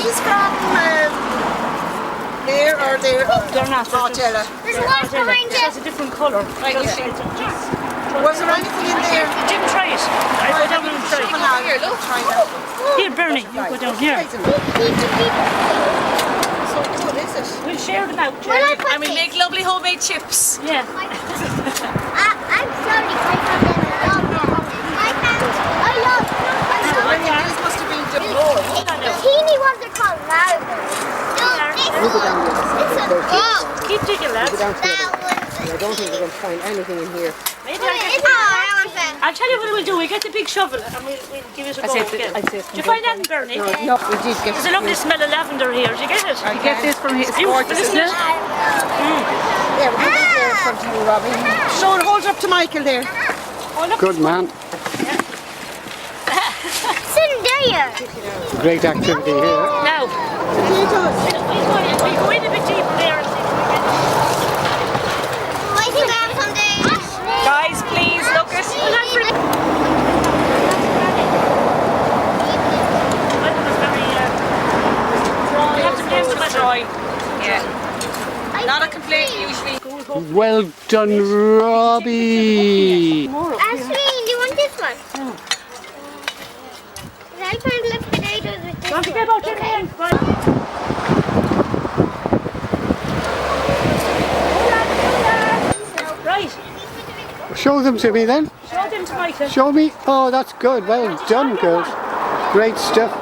these from there or there? They're not. Margiela. There's one behind It has a different colour. Right, Just- okay. just- Was there anything in there? You didn't try it. I go down and try Come it. on, here, look. Try that. Here, Bernie, you go down here. So good, is it? We'll share them out. When I put And we make lovely homemade chips. Yeah. I'm sorry, I found them. I love I think these must have been double. the teeny ones are called Maribel. No, it's a ball. Keep digging, lads. That one's I don't think we're going to find anything in here. Maybe I'll tell you what we'll do. We'll get the big shovel and we'll give it a go again. Did you find that, Bernie? No, we did get There's a lovely smell of lavender here. Did you get it? I get this from his Beautiful, isn't it? Yeah, we'll get that there in front of you, Robbie. Sean, hold up to Michael there. Good man. Sitting there. Great activity here. Now, we'll go in a bit deeper there and see if we can. I think I have some days. Guys, please look at You have to blame the weather. Troy. Yeah. Not a complaint usually. Well done, Robbie. Ashley, do you want this one? I found left potatoes with this Don't forget one. about your hands. Right, Show them to me then. show them to Michael. Show me. Oh, that's good. Well done, girls. Great stuff.